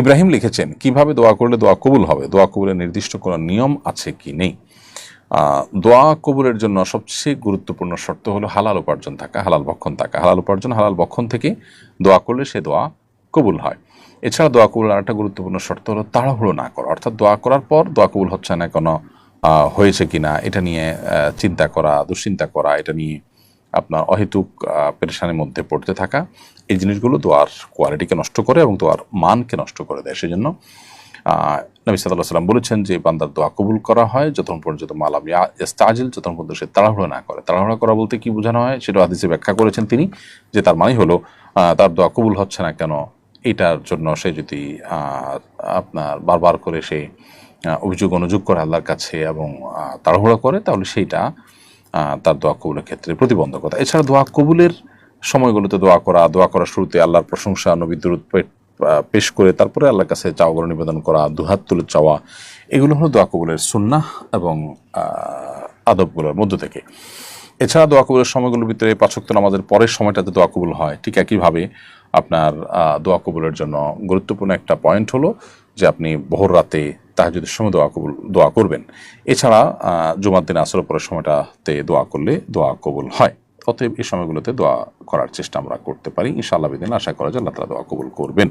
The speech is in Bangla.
ইব্রাহিম লিখেছেন, কিভাবে দোয়া করলে দোয়া কবুল হবে? দোয়া কবুলের নির্দিষ্ট কোনো নিয়ম আছে কি নেই? দোয়া কবুলের জন্য সবচেয়ে গুরুত্বপূর্ণ শর্ত হলো হালাল উপার্জন থাকা, হালাল ভক্ষণ থাকা। হালাল উপার্জন, হালাল ভক্ষণ থেকে দোয়া করলে সে দোয়া কবুল হয়। এছাড়া দোয়া কবুল আর একটা গুরুত্বপূর্ণ শর্ত হলো তাড়াহুড়ো না করা, অর্থাৎ দোয়া করার পর দোয়া কবুল হচ্ছে না কোনো হয়েছে কিনা এটা নিয়ে চিন্তা করা, দুশ্চিন্তা করা, এটা নিয়ে আপনার অহেতুক পেরেশানির মধ্যে পড়তে থাকা, এই জিনিসগুলো দোয়ার কোয়ালিটিকে নষ্ট করে এবং দোয়ার মানকে নষ্ট করে দেয়। সেজন্য নবী সাল্লাল্লাহু আলাইহি ওয়াসাল্লাম বলেছেন যে বান্দার দোয়া কবুল করা হয় যতক্ষণ পর্যন্ত মালাম ইস্তাজিল, যতক্ষণ পর্যন্ত সে তাড়াহুড়ো না করে। তাড়াহুড়ো করা বলতে কি বোঝানো হয় সেটা হাদিসে ব্যাখ্যা করেছেন তিনি, যে তার মানে হলো তার দোয়া কবুল হচ্ছে না কেন, এটার জন্য সে যদি আপনার বারবার করে সে অভিযোগ অনুযোগ করে আল্লাহর কাছে এবং তাড়াহুড়ো করে, তাহলে সেইটা তার দোয়া কবুলের ক্ষেত্রে প্রতিবন্ধকতা। এছাড়া দোয়া কবুলের সময়গুলোতে দোয়া করা, দোয়া করার শুরুতে আল্লাহর প্রশংসা, নবী দুরূদ পেশ করে তারপরে আল্লাহর কাছে চাওয়া নিবেদন করা, দুহাত তুলে চাওয়া, এগুলো হলো দোয়া কবুলের সুন্নাহ এবং আদবগুলোর মধ্য থেকে। এছাড়া দোয়া কবুলের সময়গুলোর ভিতরে ৫ ওয়াক্ত নামাজের পরের সময়টাতে দোয়া কবুল হয়। ঠিক একইভাবে আপনার দোয়া কবুলের জন্য গুরুত্বপূর্ণ একটা পয়েন্ট হলো যে আপনি ভোর রাতে তাহাজ্জুদের সময় দোয়া করবেন। এছাড়া জুমার দিন আসরের পরের সময়টাতে দোয়া করলে দোয়া কবুল হয়। অতএব এই সময়গুলোতে দোয়া করার চেষ্টা আমরা করতে পারি। ইনশাআল্লাহ বিদিন আশা করা যায় আল্লাহ তাআলা দোয়া কবুল করবেন।